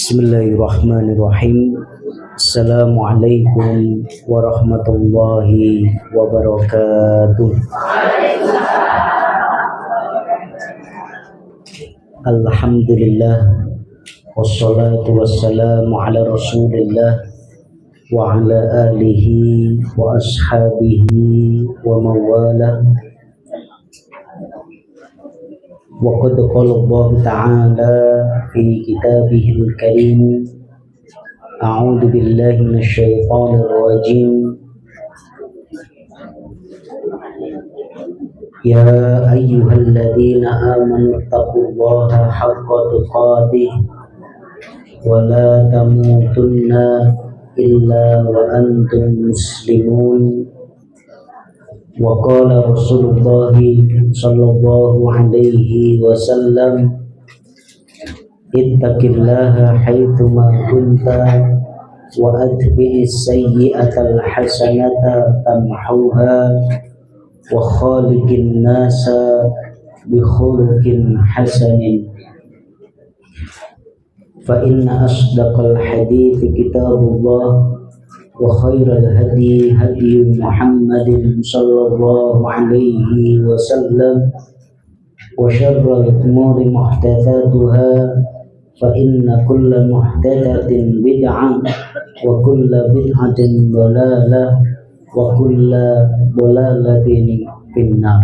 Bismillahirrahmanirrahim. Assalamualaikum warahmatullahi wabarakatuh. Alhamdulillah, wassalatu wassalamu ala rasulillah wa ala alihi wa ashabihi wa mawalah. Wa qad qala Allah ta'ala fi kitabihil karim, a'udzu billahi minasy syaithanir rajim. Ya ayyuhalladzina amanu taqullaha haqqa tuqatih wa la tamutunna illa wa antum muslimun. Wa qala Rasulullah sallallahu alaihi wasallam, ittaqillaha haitsu ma kunta wa atbi'is sayyi'atal hasanata tamhuha wa khaliqin nasa bi khuluqin hasanin. Fa inna asdaqal hadithi kitabullah wa khairal hadi hadi Muhammadin sallallahu alaihi wasallam wa syarral umuri muhdatsatuha fa inna kulla muhdatsatin bid'ah wa kulla bid'atin dhalalah wa kulla dhalalatin finnar.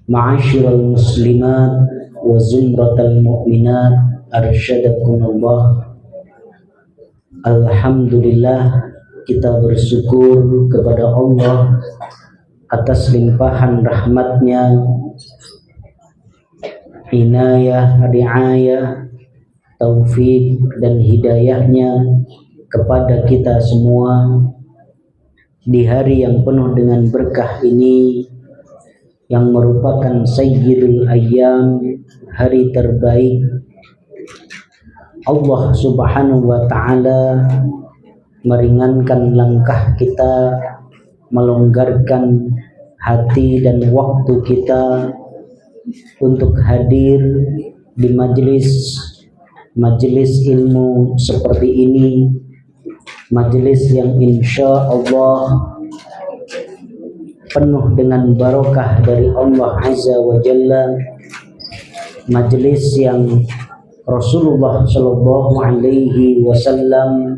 Ma'asyiral muslimat wa zumratal mu'minat, arsyadakumullah. Alhamdulillah, kita bersyukur kepada Allah atas limpahan rahmatnya, inayah, riayah, taufik dan hidayahnya kepada kita semua di hari yang penuh dengan berkah ini, yang merupakan sayyidul ayyam, hari terbaik. Allah subhanahu wa ta'ala meringankan langkah kita, melonggarkan hati dan waktu kita untuk hadir di majelis ilmu seperti ini, majelis yang insya Allah penuh dengan barokah dari Allah Azza wa Jalla, majelis yang Rasulullah Shallallahu Alaihi Wasallam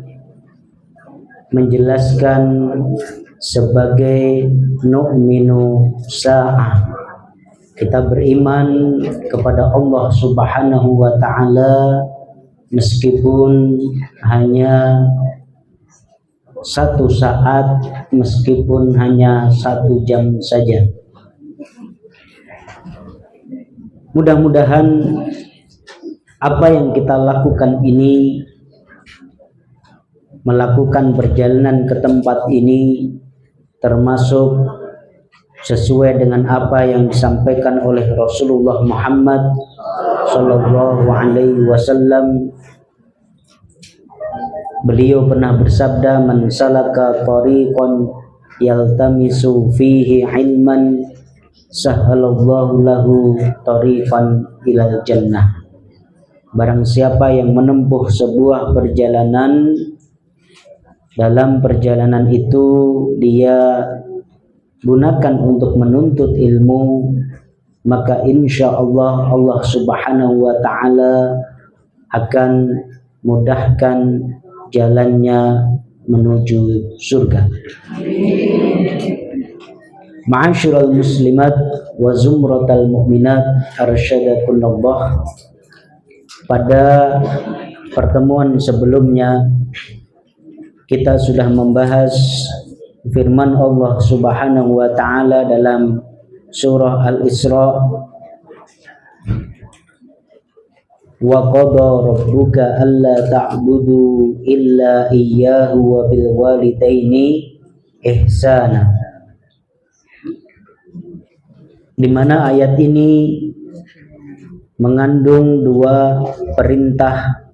menjelaskan sebagai nu'minu sa'ah. Kita beriman kepada Allah Subhanahu wa Ta'ala meskipun hanya satu saat, meskipun hanya 1 jam saja. Mudah-mudahan apa yang kita lakukan ini, melakukan perjalanan ke tempat ini, termasuk sesuai dengan apa yang disampaikan oleh Rasulullah Muhammad sallallahu alaihi wasallam. Beliau pernah bersabda, man salaka tariqan yaltamisu fihi ilman sahhalallahu lahu tariqan ilal jannah. Barang siapa yang menempuh sebuah perjalanan, dalam perjalanan itu dia gunakan untuk menuntut ilmu, maka insya Allah Allah subhanahu wa ta'ala akan mudahkan jalannya menuju surga. Ma'asyiral muslimat wa zumratal mu'minat, arsyadakumullah. Pada pertemuan sebelumnya kita sudah membahas firman Allah Subhanahu wa ta'ala dalam surah Al-Isra, wa qada rabbuka alla ta'budu illa iyyahu wa bil walidaini ihsana. Di mana ayat ini mengandung 2 perintah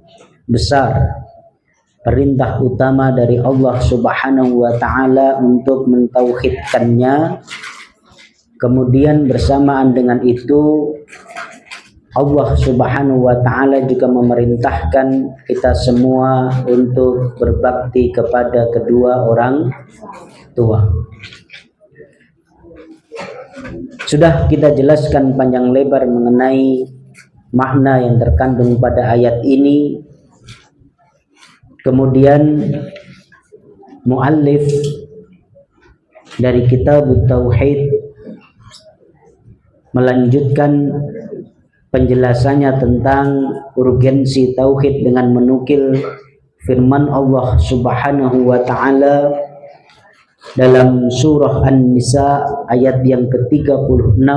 besar, perintah utama dari Allah Subhanahu wa ta'ala untuk mentauhidkannya. Kemudian bersamaan dengan itu Allah Subhanahu wa Ta'ala juga memerintahkan kita semua untuk berbakti kepada kedua orang tua. Sudah kita jelaskan panjang lebar mengenai makna yang terkandung pada ayat ini. Kemudian muallif dari kitab Tauhid melanjutkan penjelasannya tentang urgensi tauhid dengan menukil firman Allah Subhanahu wa Ta'ala dalam surah An-Nisa ayat yang ke-36.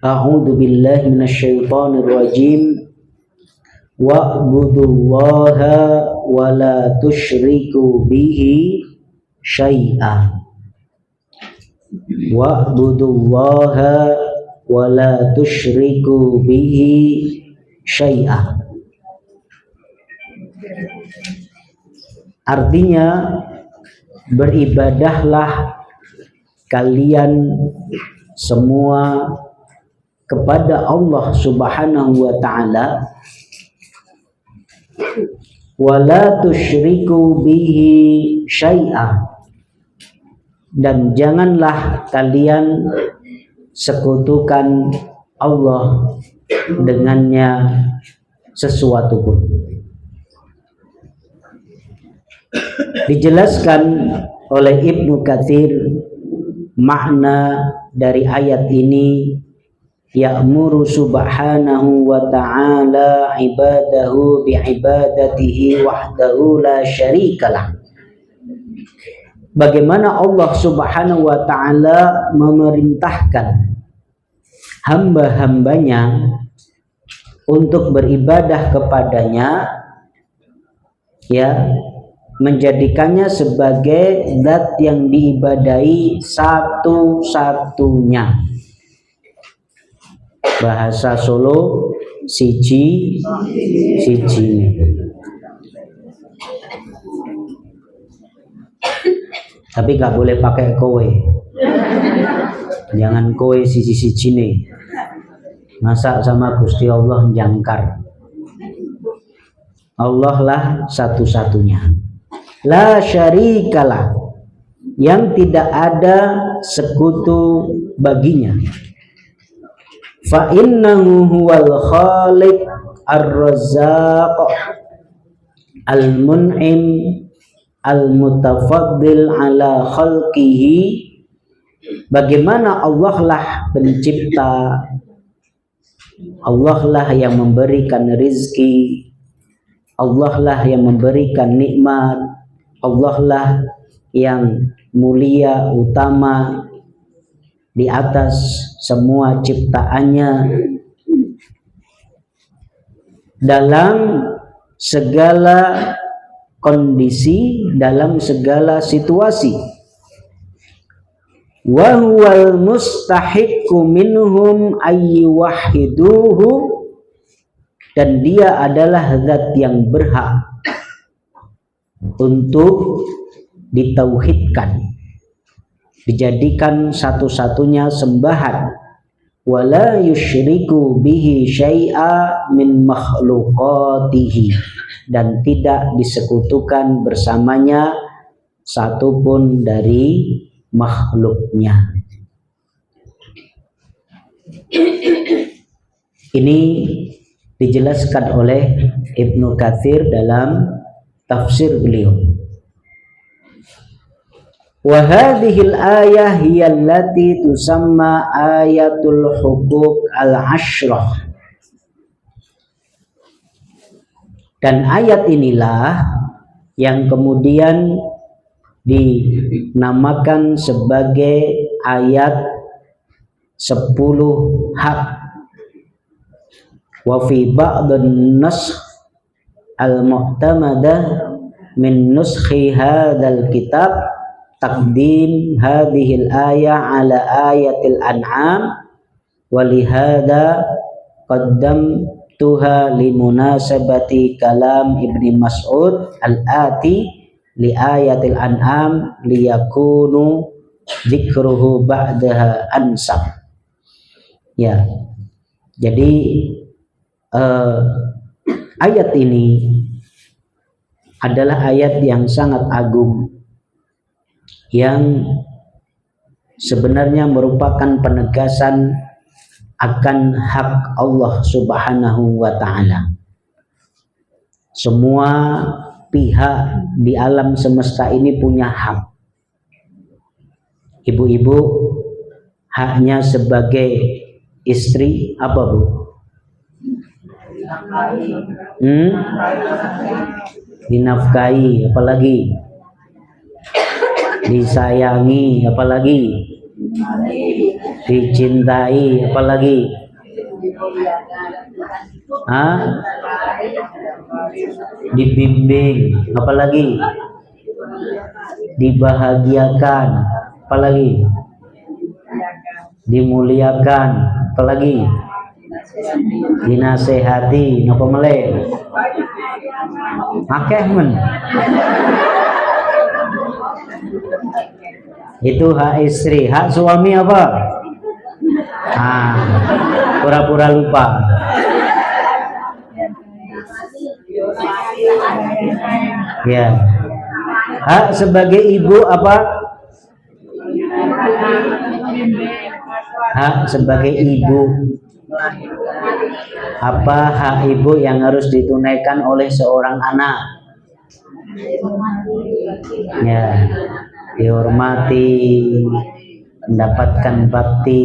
A'udzu billahi minasyaitonir rajim. Wa'budullaha wa la tusyriku bihi syai'a. Wa'budullaha wa la tusyriku bihi syai'a. Artinya, beribadahlah kalian semua kepada Allah Subhanahu wa Ta'ala, wa la tusyriku bihi syai'a, dan janganlah kalian sekutukan Allah dengannya sesuatu pun. Dijelaskan oleh Ibnu Katsir makna dari ayat ini, ya'muru subhanahu wa ta'ala ibadahu bi'ibadatihi wahdahu la syarikalah. Bagaimana Allah Subhanahu wa Ta'ala memerintahkan hamba-hambanya untuk beribadah kepadanya, ya, menjadikannya sebagai zat yang diibadahi satu-satunya. Bahasa Solo siji. Tapi gak boleh pakai kowe. Jangan kowe siji-siji nih. Masa sama Gusti Allah jangkar. Allah lah satu-satunya. La syarikalah, yang tidak ada sekutu baginya. Fa innahu huwal khaliq ar-razzaq al-mun'im al-mutafaddil ala khalqihi. Bagaimana Allah lah pencipta, Allah lah yang memberikan rizki, Allah lah yang memberikan nikmat, Allah lah yang mulia utama di atas semua ciptaannya dalam segala kondisi, dalam segala situasi. Wa huwal mustahiqqu minhum ayyuwahhiduhu, dan dia adalah zat yang berhak untuk ditauhidkan, dijadikan satu-satunya sembahan. Wala yusyriku bihi syai'a min makhluqatihi, dan tidak disekutukan bersamanya satupun dari makhluknya. Ini dijelaskan oleh Ibnu Katsir dalam tafsir beliau. Wa hadhil ayah hiya allati tusamma ayatul huquq al-ashrah. Dan ayat inilah yang kemudian dinamakan sebagai ayat 10 hak. Wa fi ba'dun nasakh al-mu'tamadah min nuskhi hadzal kitab taqdim hadhil ayah ala ayatil an'am, wa lihada qaddamtuha limunasabati kalam Ibni Mas'ud al-ati li ayatil an'am liyakunu dzikruhu ba'daha ansab. Ya, Jadi ayat ini adalah ayat yang sangat agung, yang sebenarnya merupakan penegasan akan hak Allah Subhanahu wa Ta'ala. Semua pihak di alam semesta ini punya hak. Ibu-ibu haknya sebagai istri apa, Bu? Dinafkahi, apalagi disayangi, apalagi dicintai, apalagi dibimbing, apalagi dibahagiakan, apalagi dimuliakan, apalagi dinasehati, apa meleh akeh men. Itu hak istri. Hak suami apa? Pura-pura lupa. Ya. Hak sebagai ibu apa? Hak sebagai ibu. Apa hak ibu yang harus ditunaikan oleh seorang anak? Ya, dihormati, mendapatkan bakti,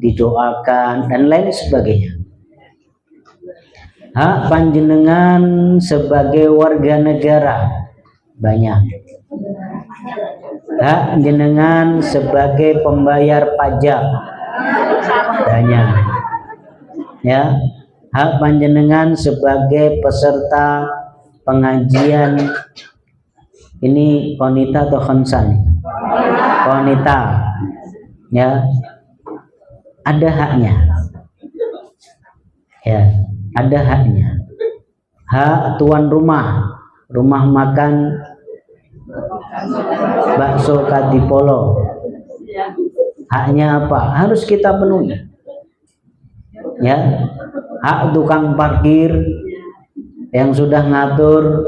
didoakan, dan lain sebagainya. Hak panjenengan sebagai warga negara banyak. Hak jenengan sebagai pembayar pajak banyak. Ya, hak panjenengan sebagai peserta pengajian ini konita atau khonsan? Konita. Ya, ada haknya. Ya, ada haknya. Hak tuan rumah, rumah makan bakso Kadipolo, haknya apa? Harus kita penuhi. Ya, hak tukang parkir yang sudah ngatur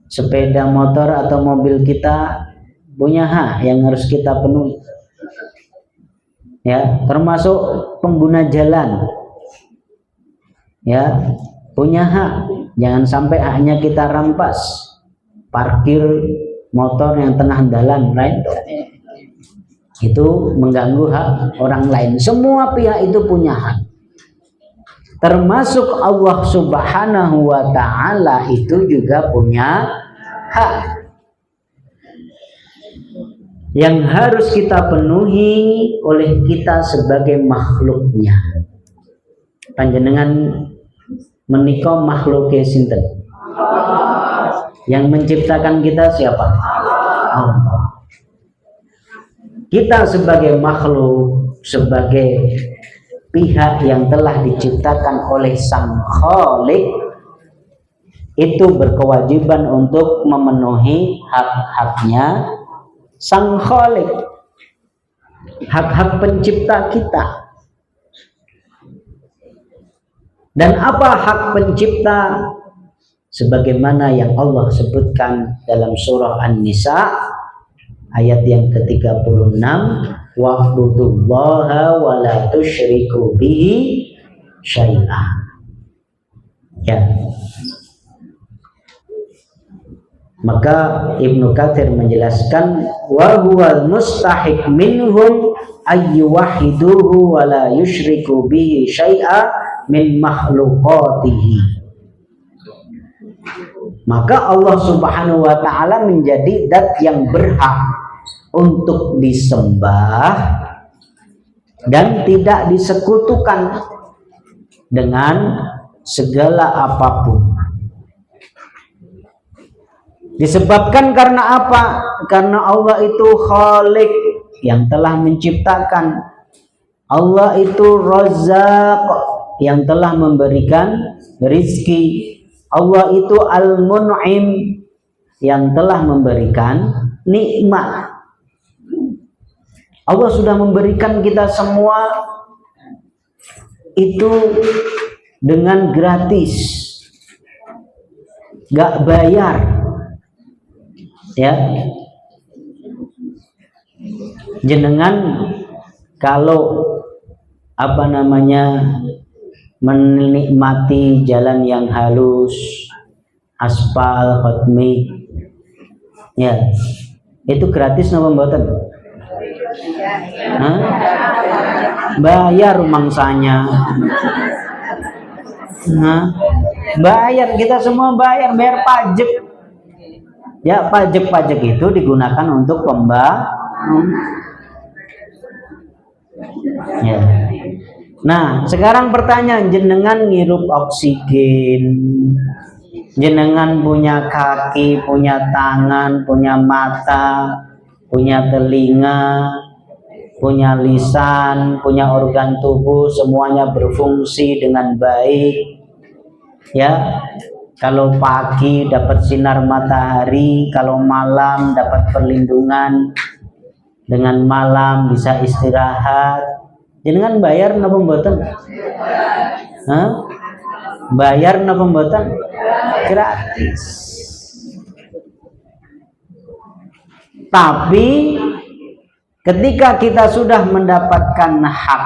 sepeda motor atau mobil kita punya hak yang harus kita penuhi. Ya, termasuk pengguna jalan. Ya, punya hak. Jangan sampai haknya kita rampas. Parkir motor yang tengah jalan, right? Itu mengganggu hak orang lain. Semua pihak itu punya hak. Termasuk Allah Subhanahu wa Ta'ala itu juga punya hak yang harus kita penuhi oleh kita sebagai makhluknya. Panjenengan menika makhluknya sinten? Yang menciptakan kita siapa? Allah. Kita sebagai makhluk, sebagai pihak yang telah diciptakan oleh Sang Khalik, itu berkewajiban untuk memenuhi hak-haknya Sang Khalik, hak-hak pencipta kita. Dan apa hak pencipta? Sebagaimana yang Allah sebutkan dalam surah An-Nisa ayat yang ke-36, wa'budullaha wa la tusyriku bihi syai'a. Ya. Maka Ibnu Katsir menjelaskan wa huwa mustahiq minhum ayyuwahiduhu wa la yusyriku bihi syai'a min makhluqatihi. Maka Allah Subhanahu wa Ta'ala menjadi zat yang berhak untuk disembah dan tidak disekutukan dengan segala apapun. Disebabkan karena apa? Karena Allah itu Khalik yang telah menciptakan. Allah itu Razzaq yang telah memberikan rizki. Allah itu Al-Mun'im yang telah memberikan nikmat. Allah sudah memberikan kita semua itu dengan gratis, gak bayar, ya. Jenengan kalau menikmati jalan yang halus, aspal, hotmik, ya, itu gratis napa mboten? Hah? Bayar mangsanya. Nah, bayar, kita semua bayar pajak. Ya, pajak itu digunakan untuk pembangunan. Ya. Nah, sekarang pertanyaan, jenengan ngirup oksigen, jenengan punya kaki, punya tangan, punya mata, punya telinga, punya lisan, punya organ tubuh, semuanya berfungsi dengan baik. Ya, kalau pagi dapat sinar matahari, kalau malam dapat perlindungan, dengan malam bisa istirahat. Jenengan bayar napa mboten? Hah? Bayar napa mboten? Gratis. Tapi ketika kita sudah mendapatkan hak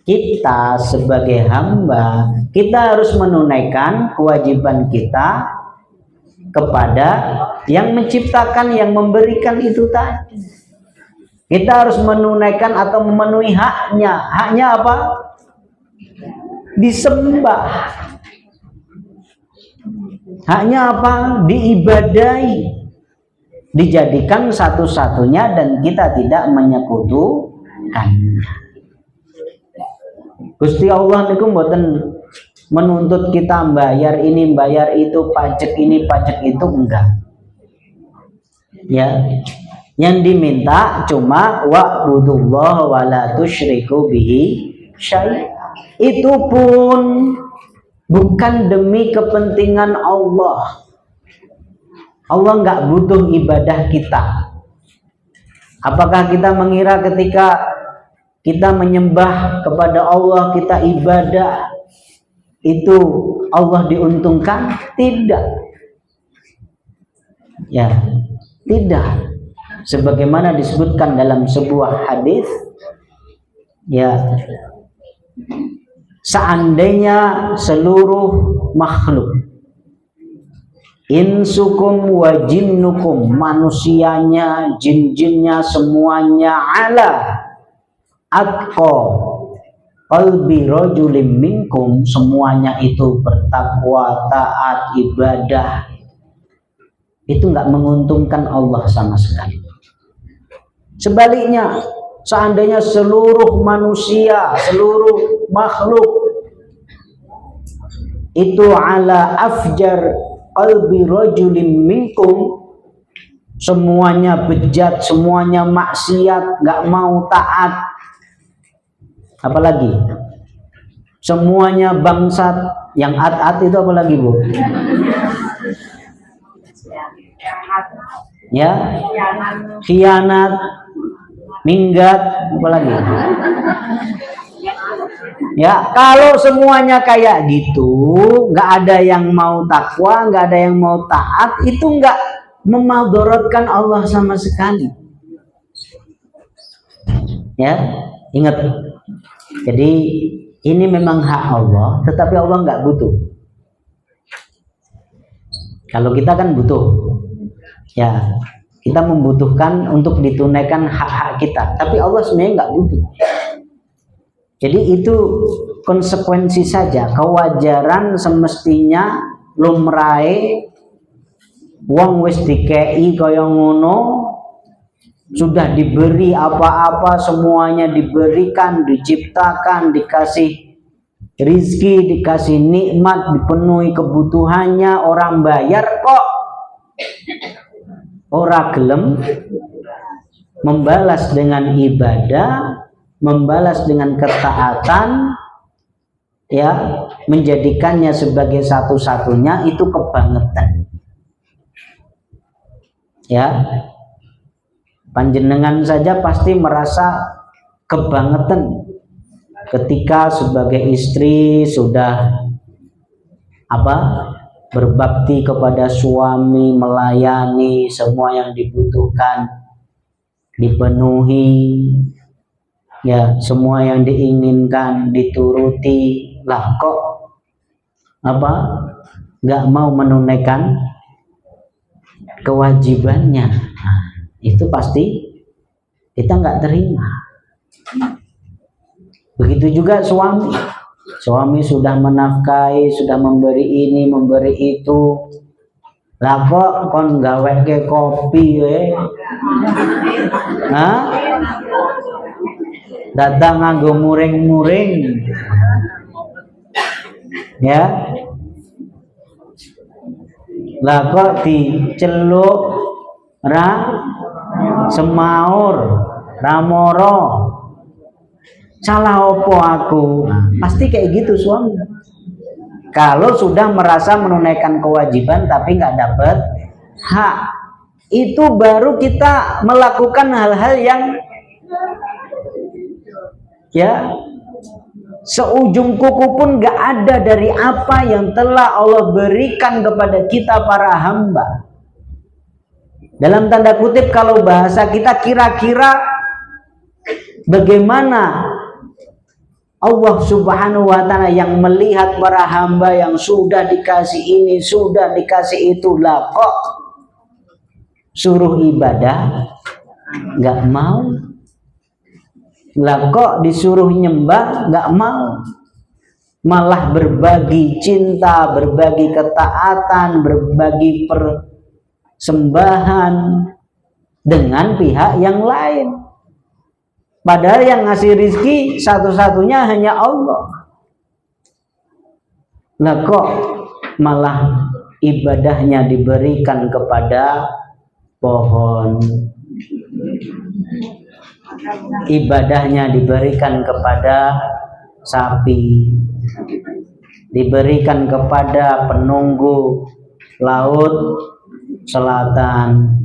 kita sebagai hamba, kita harus menunaikan kewajiban kita kepada yang menciptakan, yang memberikan itu tadi. Kita harus menunaikan atau memenuhi haknya. Haknya apa? Disembah. Haknya apa? Diibadahi. Dijadikan satu-satunya dan kita tidak menyekutukannya. Gusti Allah niku mboten menuntut kita bayar ini, bayar itu, pajak ini, pajak itu, enggak. Ya. Yang diminta cuma wa'budullaha wa la tusyriku bihi syai'. Itu pun bukan demi kepentingan Allah. Allah nggak butuh ibadah kita. Apakah kita mengira ketika kita menyembah kepada Allah, kita ibadah, itu Allah diuntungkan? Tidak. Ya, tidak. Sebagaimana disebutkan dalam sebuah hadis, ya, seandainya seluruh makhluk, insukum wa jinnukum, manusianya, jin-jinnya, semuanya, ala atqa qalbi rajulim minkum, semuanya itu bertakwa, taat, ibadah, itu nggak menguntungkan Allah sama sekali. Sebaliknya, seandainya seluruh manusia, seluruh makhluk itu ala afjar qalbi rajulim minkum, semuanya bejat, semuanya maksiat, nggak mau taat, apalagi semuanya bangsat, yang at-at itu apalagi Bu? Ya, khianat, minggat, apalagi? Ya, kalau semuanya kayak gitu, nggak ada yang mau takwa, nggak ada yang mau taat, itu nggak memadorotkan Allah sama sekali. Ya, ingat. Jadi ini memang hak Allah, tetapi Allah nggak butuh. Kalau kita kan butuh. Ya, kita membutuhkan untuk ditunaikan hak-hak kita, tapi Allah sebenarnya nggak butuh. Jadi itu konsekuensi saja, kewajaran semestinya lumrahe wong wis dikei kaya ngono, sudah diberi apa-apa, semuanya diberikan, diciptakan, dikasih rizki, dikasih nikmat, dipenuhi kebutuhannya, orang bayar kok ora gelem membalas dengan ibadah, membalas dengan ketaatan, ya, menjadikannya sebagai satu-satunya, itu kebangetan. Ya, panjenengan saja pasti merasa kebangetan ketika sebagai istri sudah berbakti kepada suami, melayani semua yang dibutuhkan dipenuhi, ya semua yang diinginkan dituruti, lah kok nggak mau menunaikan kewajibannya, nah, itu pasti kita nggak terima. Begitu juga suami sudah menafkahi, sudah memberi ini, memberi itu, lah kok kon gawe ke kopi datang nganggo muring-muring, ya lah kok diceluk semaur ramoro, salah opo aku, pasti kayak gitu suami. Kalau sudah merasa menunaikan kewajiban tapi nggak dapat hak, itu baru kita melakukan hal-hal yang ya seujung kuku pun nggak ada dari apa yang telah Allah berikan kepada kita para hamba. Dalam tanda kutip, kalau bahasa kita, kira-kira bagaimana Allah Subhanahu wa ta'ala yang melihat para hamba yang sudah dikasih ini, sudah dikasih itu, lah kok suruh ibadah nggak mau, lah kok disuruh nyembah nggak mau, malah berbagi cinta, berbagi ketaatan, berbagi persembahan dengan pihak yang lain. Padahal yang ngasih rizki satu-satunya hanya Allah. Lah kok malah ibadahnya diberikan kepada pohon, ibadahnya diberikan kepada sapi, diberikan kepada penunggu laut selatan,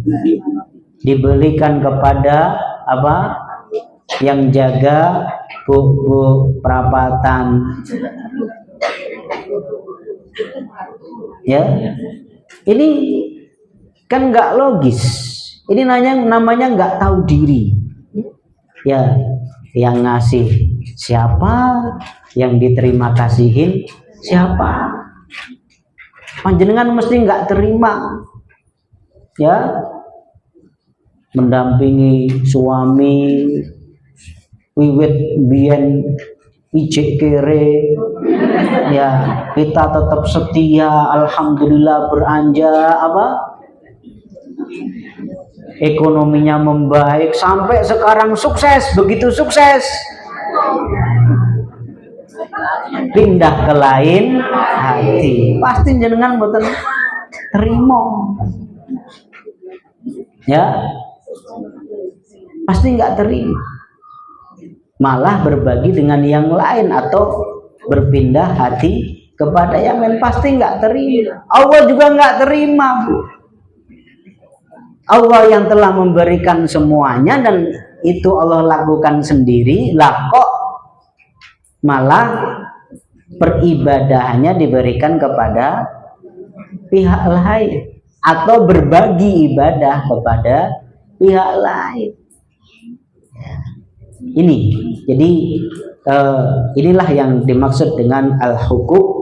diberikan kepada yang jaga buk-buk perapatan, ya ini kan nggak logis. Ini namanya nggak tahu diri, ya. Yang ngasih siapa, yang diterima kasihin siapa. Panjenengan mesti nggak terima, ya, mendampingi suami wiwit biyen ijek kere, ya kita tetap setia, alhamdulillah beranjak ekonominya membaik sampai sekarang sukses, begitu sukses pindah ke lain hati, pasti jenengan boten terima, ya pasti nggak terima, malah berbagi dengan yang lain atau berpindah hati kepada yang lain, pasti nggak terima. Allah juga nggak terima, Bu. Allah yang telah memberikan semuanya dan itu Allah lakukan sendiri, lah kok malah peribadahannya diberikan kepada pihak lain atau berbagi ibadah kepada pihak lain. Ini jadi inilah yang dimaksud dengan al-huquq,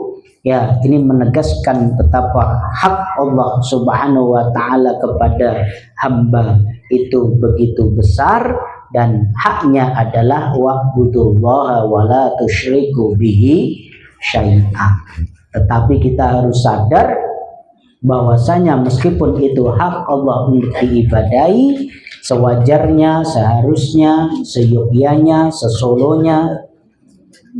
ya. Ini menegaskan betapa hak Allah Subhanahu wa ta'ala kepada hamba itu begitu besar, dan haknya adalah wa'budullaha wa la tusyriku bihi syai'a. Tetapi kita harus sadar bahwasanya meskipun itu hak Allah untuk diibadahi, sewajarnya, seharusnya, seyogyanya, sesolonya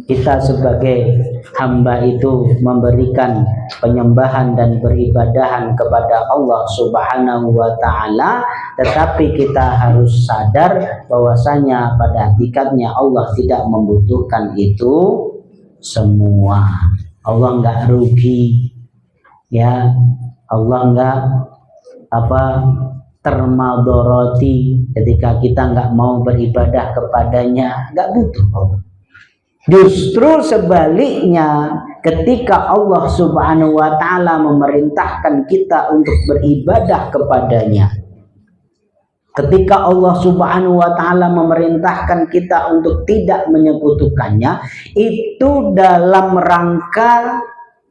kita sebagai hamba itu memberikan penyembahan dan beribadahan kepada Allah Subhanahu wa ta'ala. Tetapi kita harus sadar bahwasanya pada hakikatnya Allah tidak membutuhkan itu semua. Allah nggak rugi, ya. Allah nggak termadoroti ketika kita nggak mau beribadah kepadanya, nggak butuh Allah. Justru sebaliknya, ketika Allah Subhanahu wa Ta'ala memerintahkan kita untuk beribadah kepadanya, ketika Allah Subhanahu wa Ta'ala memerintahkan kita untuk tidak menyekutukannya, itu dalam rangka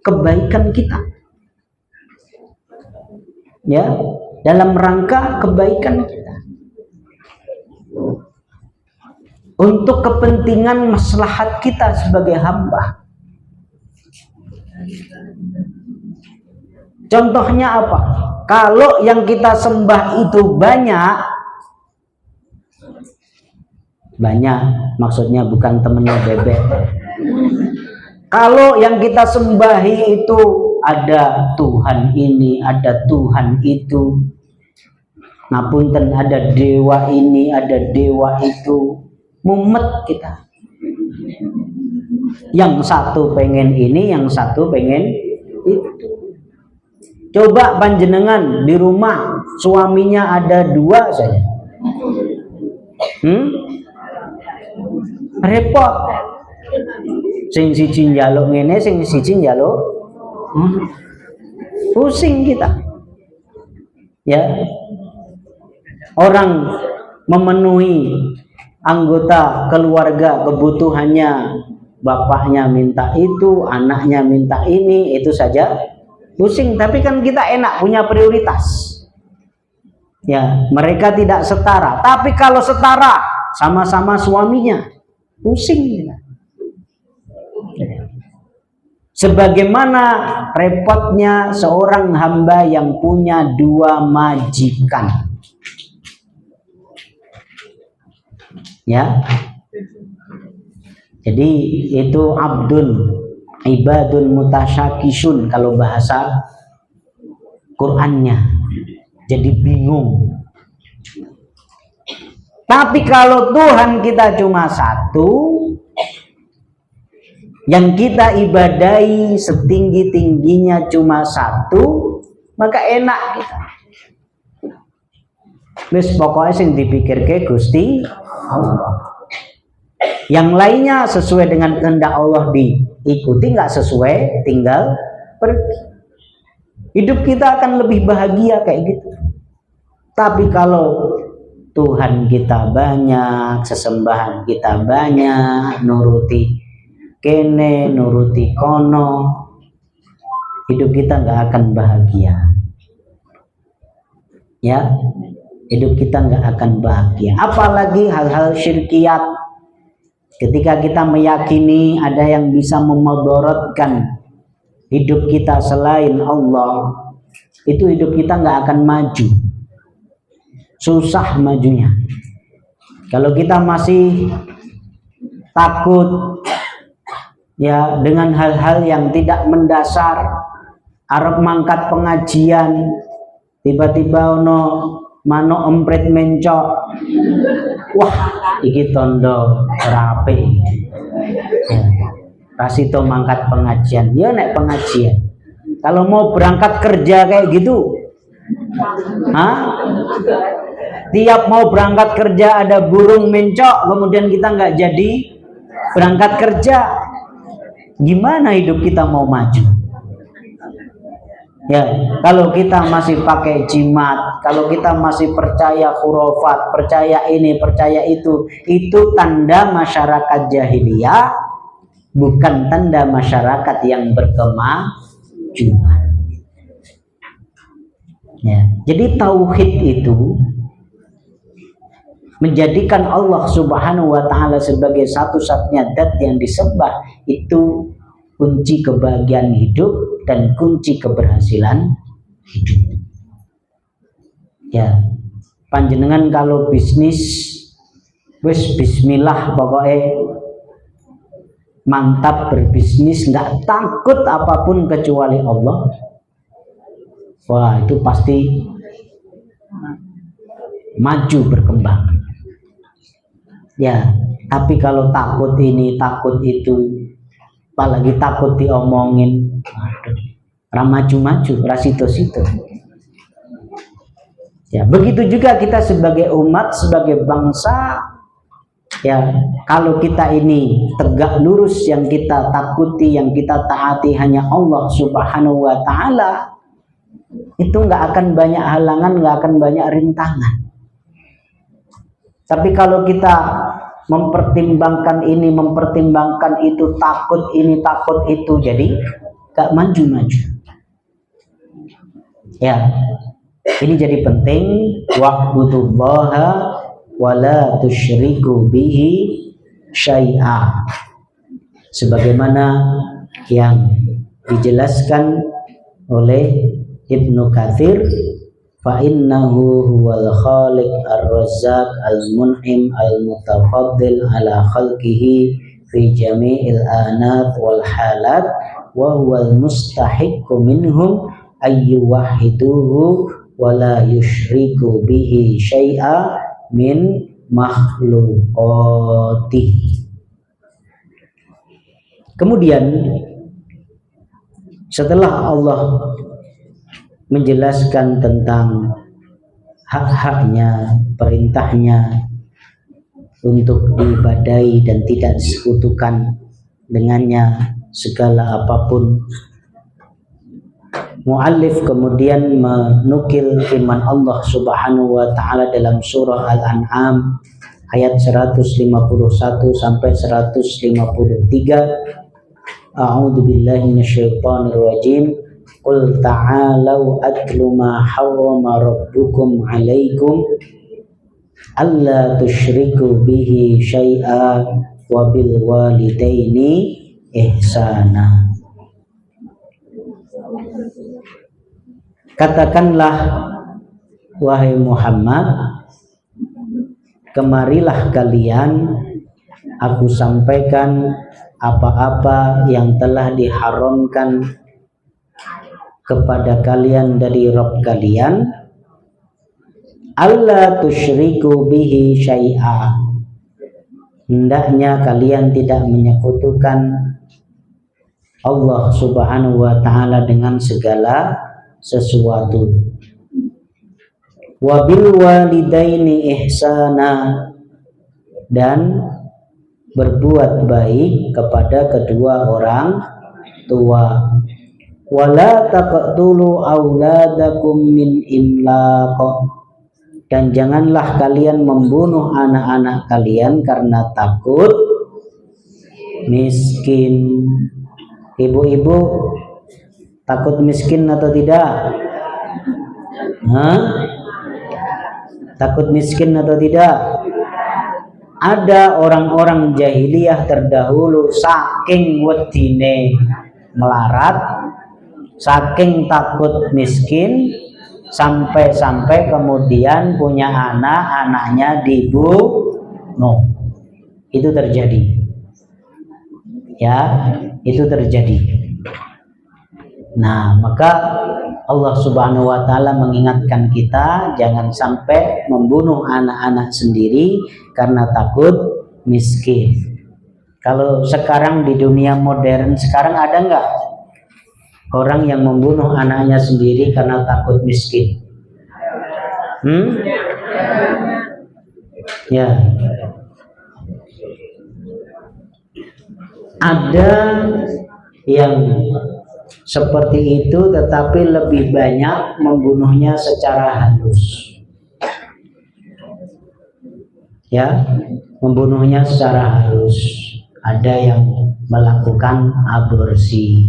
kebaikan kita. Ya, dalam rangka kebaikan kita. Untuk kepentingan maslahat kita sebagai hamba. Contohnya apa? Kalau yang kita sembah itu banyak, maksudnya bukan temennya bebek. Kalau yang kita sembahi itu ada Tuhan ini, ada Tuhan itu, ngapunten, ada dewa ini, ada dewa itu, mumet kita. Yang satu pengen ini, yang satu pengen itu. Coba panjenengan di rumah suaminya ada 2 saja, repot. Sing siji njaluk ngene, sing siji njaluk pusing kita. Ya, orang memenuhi anggota keluarga kebutuhannya, bapaknya minta itu, anaknya minta ini, itu saja pusing. Tapi kan kita enak punya prioritas. Ya, mereka tidak setara. Tapi kalau setara, sama-sama suaminya, pusing kita. Sebagaimana repotnya seorang hamba yang punya 2 majikan. Ya. Jadi itu ibadun mutasyakisun kalau bahasa Qur'annya. Jadi bingung. Tapi kalau Tuhan kita cuma satu, yang kita ibadahi setinggi-tingginya cuma satu, maka enak kita. Wis pokoknya sing dipikirke Gusti Allah. Yang lainnya sesuai dengan kehendak Allah diikuti, nggak sesuai tinggal pergi. Hidup kita akan lebih bahagia kayak gitu. Tapi kalau Tuhan kita banyak, sesembahan kita banyak, nuruti kene, nuruti kono, hidup kita nggak akan bahagia. Ya, hidup kita nggak akan bahagia. Apalagi hal-hal syirkiyat. Ketika kita meyakini ada yang bisa memudaratkan hidup kita selain Allah, itu hidup kita nggak akan maju. Susah majunya. Kalau kita masih takut ya dengan hal-hal yang tidak mendasar, arep mangkat pengajian, tiba-tiba ono mano empret mencok, wah iki tondo rapi, rasito mangkat pengajian. Ya nek pengajian, kalau mau berangkat kerja kayak gitu, tiap mau berangkat kerja ada burung mencok, kemudian kita nggak jadi berangkat kerja. Gimana hidup kita mau maju? Ya, kalau kita masih pakai jimat, kalau kita masih percaya khurafat, percaya ini, percaya itu tanda masyarakat jahiliyah, bukan tanda masyarakat yang berkemajuan. Ya, jadi tauhid itu menjadikan Allah Subhanahu wa Ta'ala sebagai satu-satunya zat yang disembah, itu kunci kebahagiaan hidup dan kunci keberhasilan hidup. Ya, panjenengan kalau bisnis, wis bismillah, pokoknya mantap berbisnis, nggak takut apapun kecuali Allah. Wah, itu pasti maju berkembang. Ya, tapi kalau takut ini, takut itu, apalagi takut diomongin, ora maju-maju, ora situ-situ. Ya, begitu juga kita sebagai umat, sebagai bangsa, Ya, kalau kita ini tegak lurus, yang kita takuti, yang kita taati hanya Allah Subhanahu wa Ta'ala, itu nggak akan banyak halangan, nggak akan banyak rintangan. Tapi kalau kita mempertimbangkan ini, mempertimbangkan itu, takut ini, takut itu, jadi nggak maju-maju. Ya, ini jadi penting. Wa'budullaha wala tusyriku bihi syai'a, sebagaimana yang dijelaskan oleh Ibnu Katsir, fa innahu huwal khaliq ar-razzaq al-mun'im al-mutafaddil ala khalqihi fi jami'il anat wal halat wa huwal mustahiqqu minhum ayyuwahhiduhu wala yusyriku bihi syai'a min makhlukoti. Kemudian setelah Allah menjelaskan tentang hak-haknya, perintahnya untuk diibadahi dan tidak disekutukan dengannya segala apapun, muallif kemudian menukil firman Allah Subhanahu wa Ta'ala dalam surah Al-An'am ayat 151 sampai 153. A'udzu billahi minasyaitonir rajim. Qul ta'alau atlu ma harrama rabbukum 'alaikum alla tusyriku bihi syai'a wa bil walidaini ihsana. Katakanlah wahai Muhammad, kemarilah kalian, aku sampaikan apa-apa yang telah diharamkan kepada kalian dari Rabb kalian. Alla tusyriku bihi syai'a, hendaknya kalian tidak menyekutukan Allah Subhanahu wa Ta'ala dengan segala sesuatu. Wabil walidaini ihsana, dan berbuat baik kepada kedua orang tua. Wala taqtulu auladakum min imlaq, dan janganlah kalian membunuh anak-anak kalian karena takut miskin. Ibu-ibu takut miskin atau tidak? Takut miskin atau tidak? Ada orang-orang jahiliyah terdahulu saking wedine melarat, saking takut miskin, sampai-sampai kemudian punya anak, anaknya dibunuh. Itu terjadi. Ya, itu terjadi. Nah, maka Allah Subhanahu wa Ta'ala mengingatkan kita jangan sampai membunuh anak-anak sendiri karena takut miskin. Kalau sekarang di dunia modern sekarang ada nggak orang yang membunuh anaknya sendiri karena takut miskin? Ya, ada yang seperti itu, tetapi lebih banyak membunuhnya secara halus. Ya, membunuhnya secara halus. Ada yang melakukan aborsi.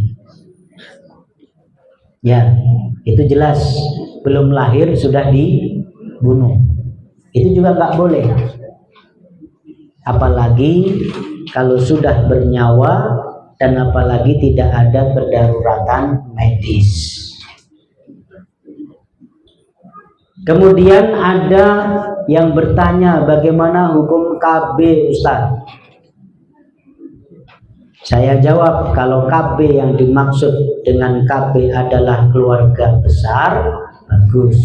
Ya, itu jelas belum lahir sudah dibunuh. Itu juga nggak boleh. Apalagi kalau sudah bernyawa, dan apalagi tidak ada kedaruratan medis. Kemudian ada yang bertanya, bagaimana hukum KB, Ustaz? Saya jawab, kalau KB yang dimaksud dengan KB adalah keluarga besar, bagus.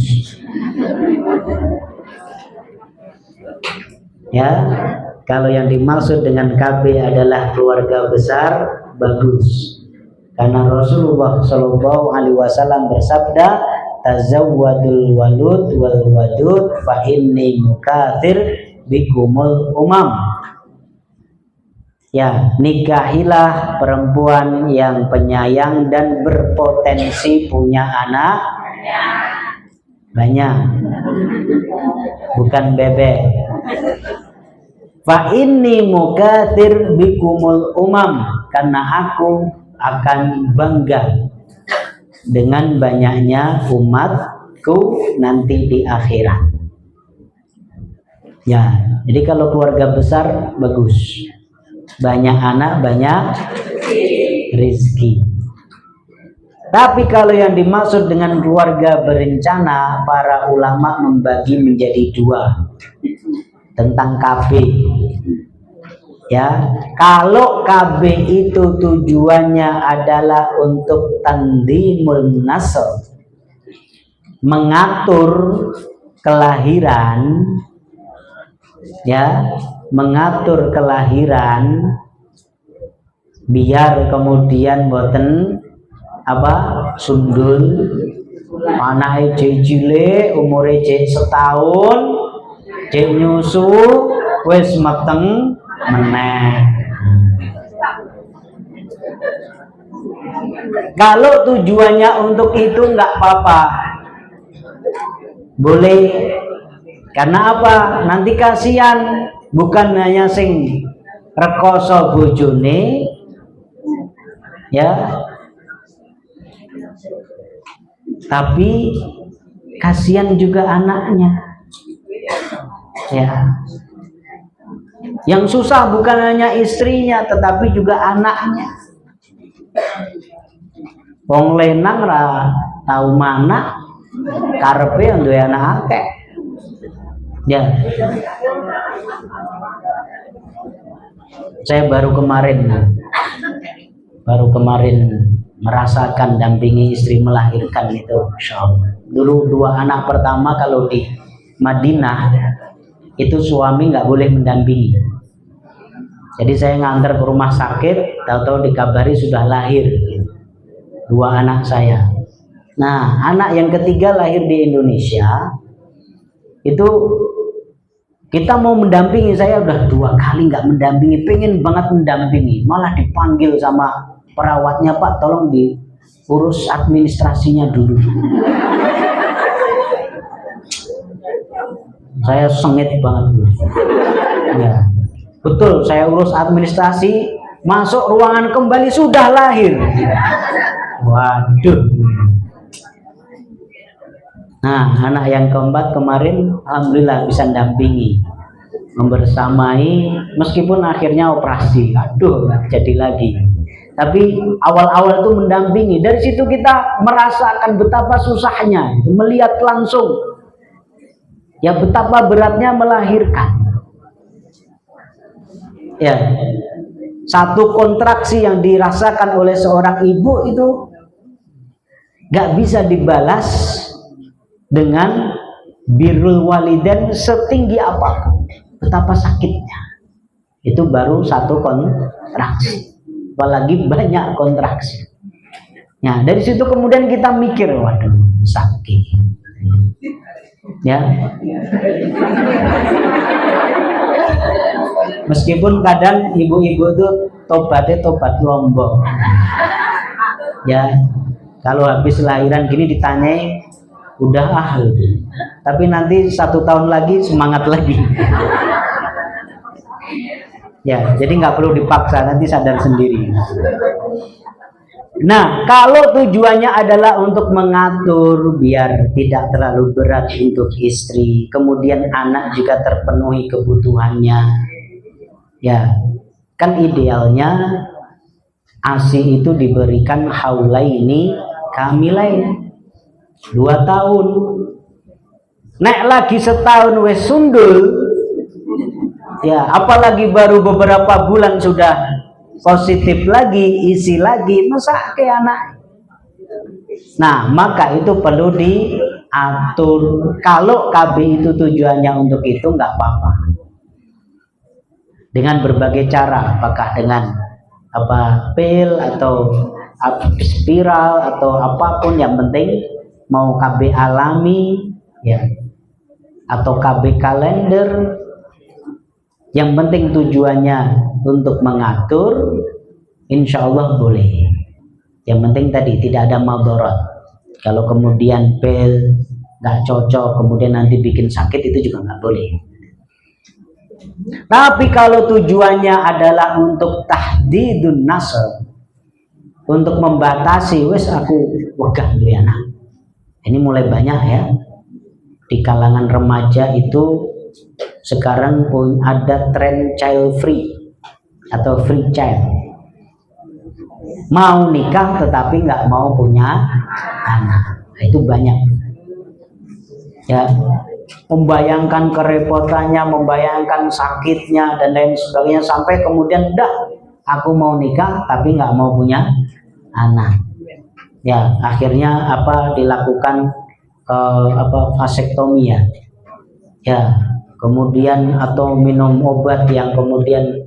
Ya, kalau yang dimaksud dengan KB adalah keluarga besar, bagus. Karena Rasulullah Shallallahu Alaihi Wasallam bersabda, tazawwadul walud wal wadud fa inni mukatsir bikumul umam. Ya, nikahilah perempuan yang penyayang dan berpotensi punya anak banyak, bukan bebek. Fa inni mukatsir bikumul umam, karena aku akan bangga dengan banyaknya umatku nanti di akhirat. Ya, jadi kalau keluarga besar bagus. Banyak anak, banyak rezeki. Tapi kalau yang dimaksud dengan keluarga berencana, para ulama membagi menjadi dua tentang KB. Ya, kalau KB itu tujuannya adalah untuk tandimul nasl, mengatur kelahiran, ya, mengatur kelahiran biar kemudian boten sundul, anake jek cilik umure jek setahun jek nyusu wis meteng meneh. Kalau tujuannya untuk itu nggak apa-apa, boleh. Karena apa? Nanti kasihan, bukan hanya sing rekoso bojone, ya, tapi kasihan juga anaknya. Ya, yang susah bukan hanya istrinya, tetapi juga anaknya. Wong lenang ra tahu mana karepe duwe anak akeh. Ya, saya baru kemarin merasakan dampingi istri melahirkan itu, Masya Allah. Dulu dua anak pertama kalau di Madinah itu suami nggak boleh mendampingi. Jadi saya nganter ke rumah sakit, tahu-tahu dikabari sudah lahir dua anak saya. Nah, anak yang ketiga lahir di Indonesia itu kita mau mendampingi, saya udah 2 kali nggak mendampingi, pengen banget mendampingi, malah dipanggil sama perawatnya, Pak tolong diurus administrasinya dulu. Saya sengit banget. Ya, betul, saya urus administrasi, masuk ruangan kembali sudah lahir. Waduh. Nah, anak yang keempat kemarin alhamdulillah bisa mendampingi, membersamai, meskipun akhirnya operasi, aduh nggak jadi lagi. Tapi awal-awal itu mendampingi. Dari situ kita merasakan betapa susahnya, melihat langsung ya betapa beratnya melahirkan. Ya, satu kontraksi yang dirasakan oleh seorang ibu itu nggak bisa dibalas dengan birrul walidain setinggi apapun, betapa sakitnya. Itu baru satu kontraksi, apalagi banyak kontraksi. Nah, dari situ kemudian kita mikir, waduh sakit. Ya, meskipun kadang ibu-ibu tuh tobatnya tobat lombok. Ya, kalau habis lahiran gini ditanyai udah tapi nanti 1 tahun lagi semangat lagi. Ya, jadi nggak perlu dipaksa, nanti sadar sendiri. Nah, kalau tujuannya adalah untuk mengatur biar tidak terlalu berat untuk istri, kemudian anak juga terpenuhi kebutuhannya, ya kan idealnya ASI itu diberikan haulaini kamilain, 2 tahun. Nek lagi setahun wes sundul, ya apalagi baru beberapa bulan sudah positif lagi, isi lagi, masa ke anak. Nah, maka itu perlu diatur. Kalau KB itu tujuannya untuk itu nggak apa-apa, dengan berbagai cara, apakah dengan pil atau spiral atau apapun, yang penting mau KB alami ya atau KB kalender Yang penting tujuannya untuk mengatur, insya Allah boleh. Yang penting tadi tidak ada madarat. Kalau kemudian pil nggak cocok, kemudian nanti bikin sakit, itu juga nggak boleh. Tapi kalau tujuannya adalah untuk tahdidun nasl, untuk membatasi, wes aku wegah dulu ya nah. Ini mulai banyak ya di kalangan remaja itu. Sekarang pun ada tren child free atau free child, mau nikah tetapi nggak mau punya anak. Nah, itu banyak ya, membayangkan kerepotannya, membayangkan sakitnya dan lain sebagainya, sampai kemudian dah aku mau nikah tapi nggak mau punya anak. Ya akhirnya apa dilakukan vasektomi ya, kemudian atau minum obat yang kemudian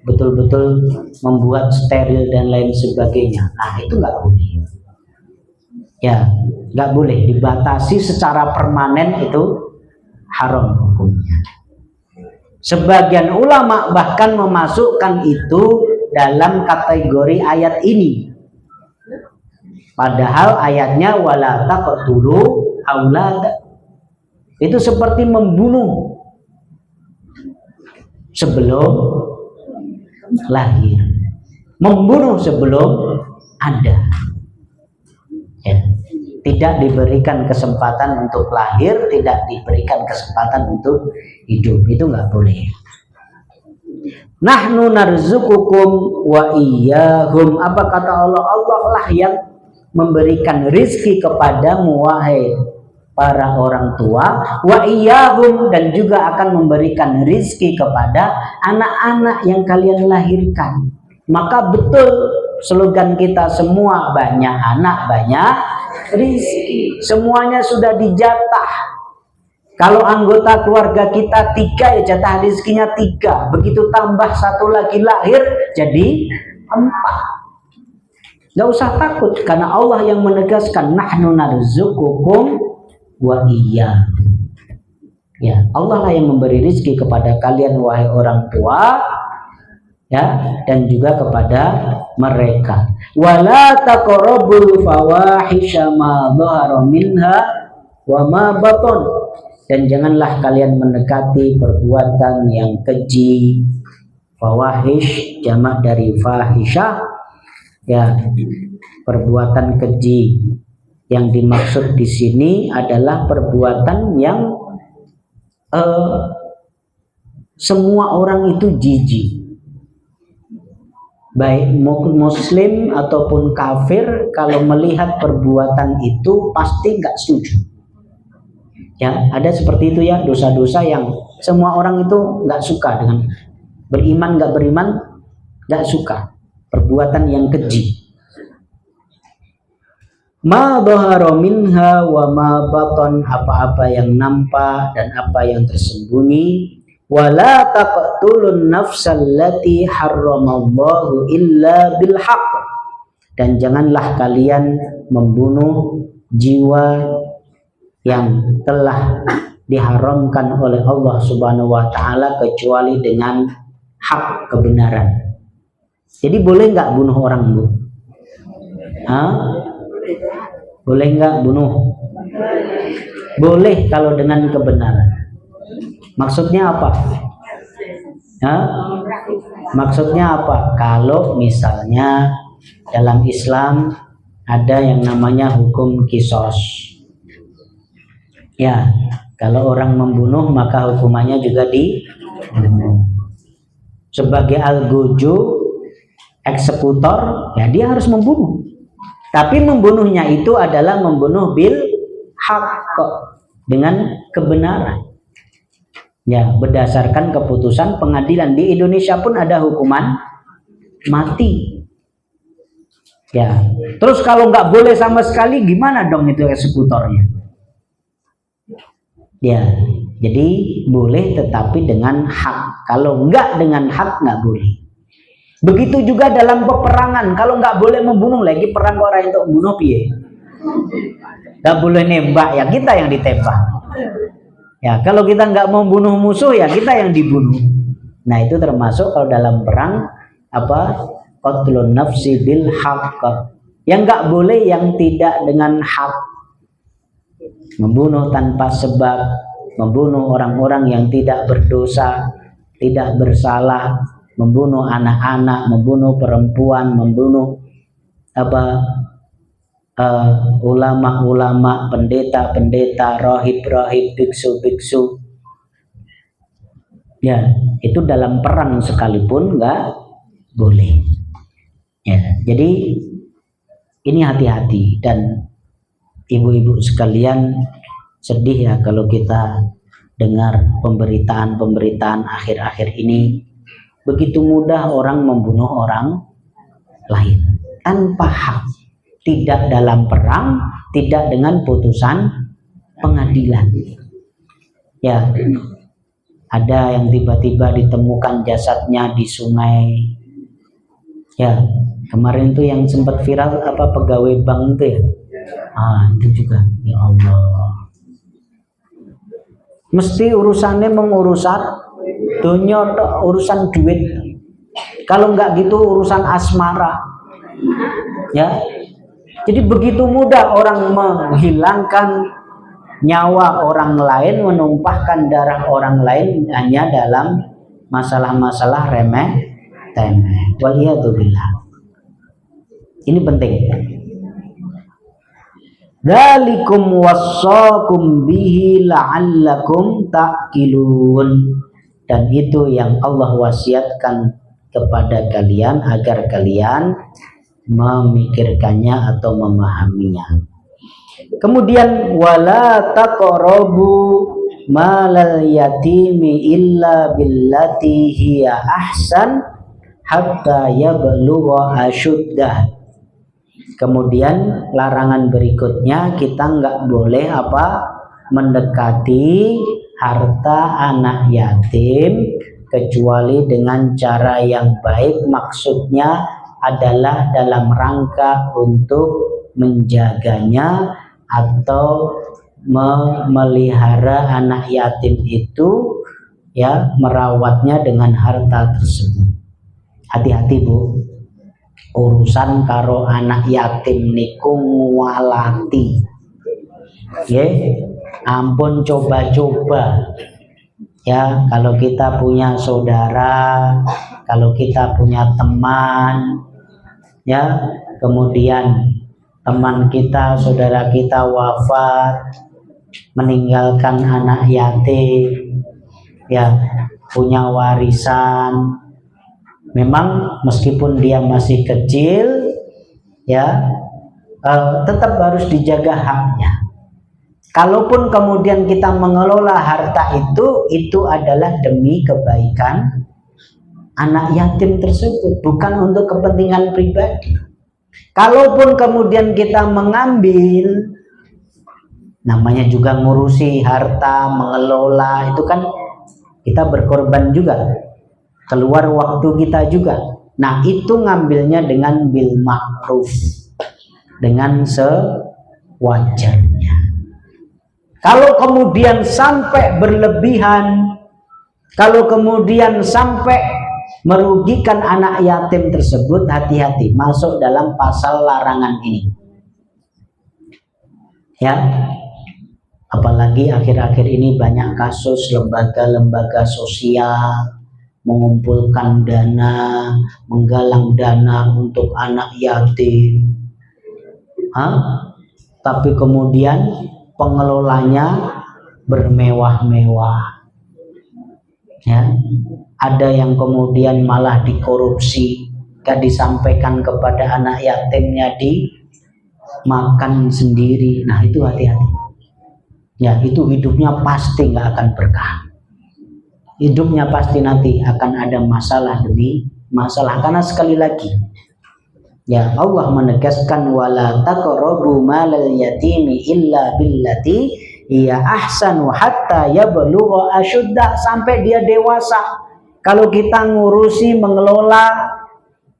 betul-betul membuat steril dan lain sebagainya. Nah itu nggak boleh ya, nggak boleh, dibatasi secara permanen, itu haram hukumnya. Sebagian ulama bahkan memasukkan itu dalam kategori ayat ini, padahal ayatnya wala taqtulu aulad, itu seperti membunuh sebelum lahir, membunuh sebelum ada ya. Tidak diberikan kesempatan untuk lahir, tidak diberikan kesempatan untuk hidup, itu nggak boleh. Nahnu narzukukum wa iyyahum, apa kata Allah? Allah lah yang memberikan rizki kepadamu wahai para orang tua, wa iyyahum, dan juga akan memberikan rizki kepada anak-anak yang kalian lahirkan. Maka betul slogan kita semua, banyak anak banyak rizki. Semuanya sudah dijatah. Kalau anggota keluarga kita 3 ya jatah rizkinya 3, begitu tambah 1 lagi lahir jadi 4. Gak usah takut, karena Allah yang menegaskan nahnu narzukukum wa iya. Ya, Allah lah yang memberi rizki kepada kalian wahai orang tua ya, dan juga kepada mereka. Wala taqrabul fawahisha ma dhahara minha wa ma baton, dan janganlah kalian mendekati perbuatan yang keji. Fawahish jamak dari fahisyah ya, perbuatan keji. Yang dimaksud di sini adalah perbuatan yang semua orang itu jijik, baik muslim ataupun kafir. Kalau melihat perbuatan itu pasti nggak setuju. Ya, ada seperti itu ya, dosa-dosa yang semua orang itu nggak suka, dengan beriman nggak beriman nggak suka, perbuatan yang keji. Ma dhahara minha wa ma baton, apa-apa yang nampak dan apa yang tersembunyi. Wala taqtulun nafsallati harramallahu illa bil haqq, dan janganlah kalian membunuh jiwa yang telah diharamkan oleh Allah Subhanahu wa taala kecuali dengan hak, kebenaran. Jadi boleh nggak bunuh orang, Bu? Boleh nggak bunuh? Boleh kalau dengan kebenaran. Maksudnya apa? Maksudnya apa? Kalau misalnya dalam Islam ada yang namanya hukum kisos. Ya, kalau orang membunuh maka hukumannya juga dibunuh. Sebagai al-guju, eksekutor, ya dia harus membunuh. Tapi membunuhnya itu adalah membunuh bil haqq, dengan kebenaran. Ya, berdasarkan keputusan pengadilan. Di Indonesia pun ada hukuman mati. Ya, terus kalau nggak boleh sama sekali, gimana dong itu eksekutornya? Ya, jadi boleh tetapi dengan hak. Kalau nggak dengan hak nggak boleh. Begitu juga dalam peperangan, kalau nggak boleh membunuh, lagi perang orang untuk membunuh piye? Nggak boleh nembak, ya kita yang ditembak. Ya, kalau kita nggak mau bunuh musuh, ya kita yang dibunuh. Nah, itu termasuk kalau dalam perang apa? Qatlun nafsi bil haqq. Yang nggak boleh yang tidak dengan hak. Membunuh tanpa sebab, membunuh orang-orang yang tidak berdosa, tidak bersalah, membunuh anak-anak, membunuh perempuan, membunuh apa ulama-ulama, pendeta-pendeta, rohib-rohib, biksu-biksu. Ya, itu dalam perang sekalipun nggak boleh. Ya, jadi ini hati-hati, dan ibu-ibu sekalian, sedih ya kalau kita dengar pemberitaan-pemberitaan akhir-akhir ini. Begitu mudah orang membunuh orang lain tanpa hak, tidak dalam perang, tidak dengan putusan pengadilan. Ya, ada yang tiba-tiba ditemukan jasadnya di sungai. Ya, kemarin tuh yang sempat viral apa, pegawai bank itu ya. Itu juga, ya Allah. Mesti urusannya mengurusan dunia, urusan duit. Kalau nggak gitu urusan asmara. Ya. Jadi begitu mudah orang menghilangkan nyawa orang lain, menumpahkan darah orang lain hanya dalam masalah-masalah remeh temeh. Waliyadzubillah. Ini penting. Dzalikum wassaqum bihi la'allakum ta'qilun. Dan itu yang Allah wasiatkan kepada kalian agar kalian memikirkannya atau memahaminya. Kemudian wala taqrabu malal yatimi illa billati hiya ahsan hatta yablugha asyuddah. Kemudian larangan berikutnya, kita nggak boleh mendekati harta anak yatim kecuali dengan cara yang baik. Maksudnya adalah dalam rangka untuk menjaganya atau memelihara anak yatim itu, ya, merawatnya dengan harta tersebut. Hati-hati Bu, urusan karo anak yatim niku ngualati. Ya, ampun coba-coba. Ya, kalau kita punya saudara, kalau kita punya teman, ya, kemudian teman kita, saudara kita wafat, meninggalkan anak yatim, ya, punya warisan. Memang meskipun dia masih kecil, ya, tetap harus dijaga haknya. Kalaupun kemudian kita mengelola harta itu adalah demi kebaikan anak yatim tersebut, bukan untuk kepentingan pribadi. Kalaupun kemudian kita mengambil, namanya juga ngurusi harta, mengelola, itu kan kita berkorban juga, keluar waktu kita juga. Nah, itu ngambilnya dengan bil ma'ruf, dengan sewajarnya. Kalau kemudian sampai berlebihan, kalau kemudian sampai merugikan anak yatim tersebut, hati-hati, masuk dalam pasal larangan ini. Ya, apalagi akhir-akhir ini banyak kasus lembaga-lembaga sosial mengumpulkan dana, menggalang dana untuk anak yatim. Tapi kemudian pengelolanya bermewah-mewah. Ya, ada yang kemudian malah dikorupsi, gak disampaikan kepada anak yatimnya, dimakan sendiri. Nah, itu hati-hati. Ya, itu hidupnya pasti gak akan berkah. Hidupnya pasti nanti akan ada masalah demi masalah. Karena sekali lagi, ya, Allah menegaskan wala taqrabu malal yatimi illa billati hiya ahsanu hatta yablugha asyuddah, sampai dia dewasa. Kalau kita ngurusi, mengelola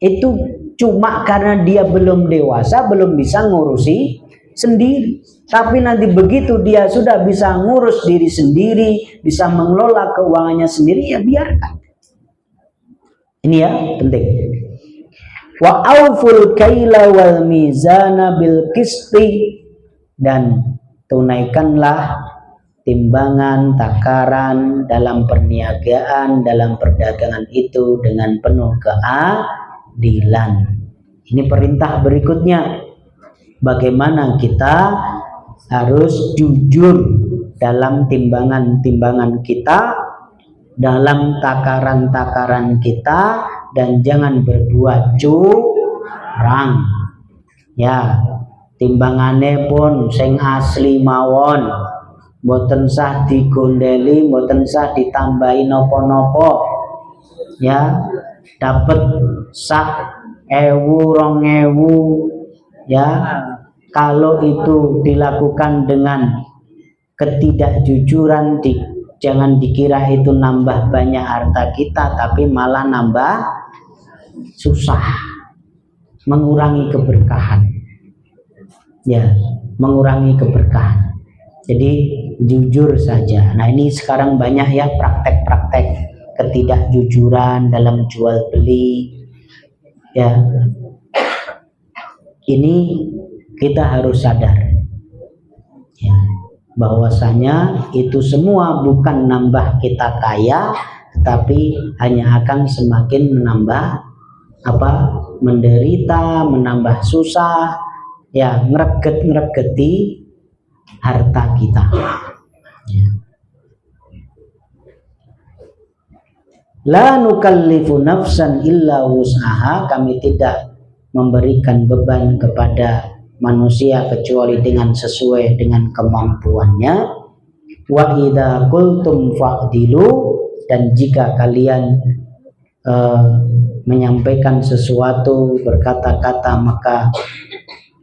itu cuma karena dia belum dewasa, belum bisa ngurusi sendiri. Tapi nanti begitu dia sudah bisa ngurus diri sendiri, bisa mengelola keuangannya sendiri, ya biarkan. Ini ya penting. Wa auful kaila wal mizana bil qisti, dan tunaikanlah timbangan, takaran dalam perniagaan, dalam perdagangan itu dengan penuh keadilan. Ini perintah berikutnya. Bagaimana kita harus jujur dalam timbangan-timbangan kita, dalam takaran-takaran kita, dan jangan berbuat curang. Ya, timbangannya pun sing asli mawon, mboten sah digondeli, mboten sah ditambahi nopo-nopo. Ya, dapat sak 1000-2000. Ya, kalau itu dilakukan dengan ketidakjujuran, jangan dikira itu nambah banyak harta kita, tapi malah nambah susah, mengurangi keberkahan. Ya, mengurangi keberkahan. Jadi jujur saja. Nah, ini sekarang banyak ya praktek-praktek ketidakjujuran dalam jual beli. Ya, ini kita harus sadar ya, bahwasanya itu semua bukan nambah kita kaya, tetapi hanya akan semakin menambah menderita, menambah susah, ya, ngregeti harta kita. Ya. La nukallifu nafsan illa wus'aha, kami tidak memberikan beban kepada manusia kecuali dengan sesuai dengan kemampuannya. Wa idza qultum fa'dilu, dan jika kalian menyampaikan sesuatu, berkata-kata, maka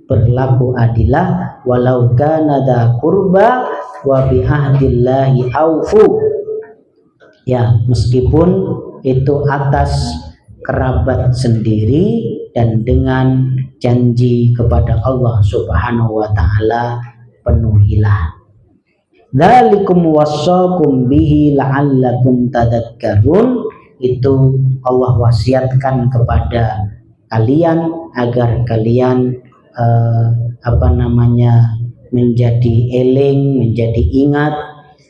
berlaku adilah. Walau kana dza qurba wa bi ahdillahi aufu, ya, meskipun itu atas kerabat sendiri dan dengan janji kepada Allah Subhanahu wa taala, penuhilah. Dzalikum wassakum bihi la'allakum tadhakkarun, itu Allah wasiatkan kepada kalian agar kalian menjadi eling, menjadi ingat.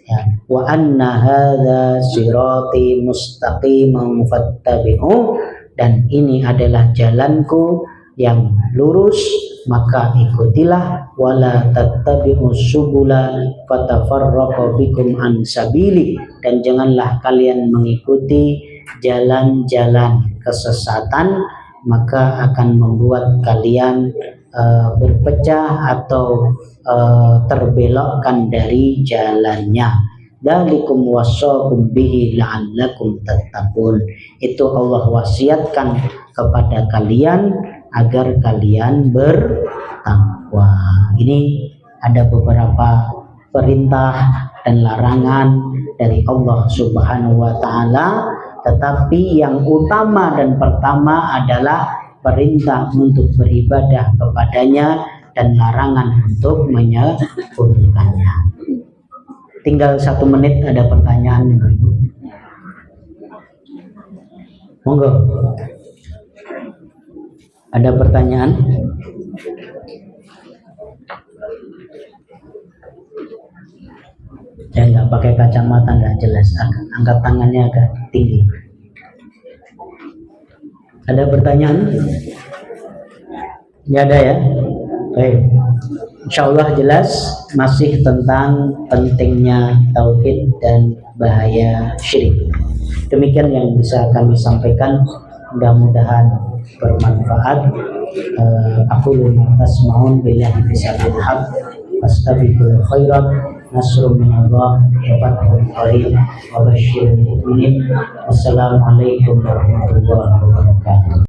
Ya. Wa anna hadza sirati mustaqiman fattabi'u, dan ini adalah jalanku yang lurus, maka ikutilah. Wala tattabi'us subula fatafarraqu bikum an sabili, dan janganlah kalian mengikuti jalan-jalan kesesatan, maka akan membuat kalian berpecah atau terbelokkan dari jalannya. Dzalikum wassakum bihi la'allakum tattaqun, itu Allah wasiatkan kepada kalian agar kalian bertakwa. Ini ada beberapa perintah dan larangan dari Allah Subhanahu wa taala, tetapi yang utama dan pertama adalah perintah untuk beribadah kepadanya dan larangan untuk menyekutukannya. Tinggal 1 menit, ada pertanyaan? Monggo. Ada pertanyaan? Ya, nggak pakai kacamata nggak jelas, angkat tangannya agak tinggi. Ada pertanyaan? Nggak ada ya? Baik. Insyaallah jelas, masih tentang pentingnya tauhid dan bahaya syirik. Demikian yang bisa kami sampaikan, mudah-mudahan bermanfaat. Aku lima tasma'un billahi bisabil haq astaghfirul khairat nasrul minallah wa fathul qarib wa basyiril mu'minin. Wassalamualaikum warahmatullahi wabarakatuh.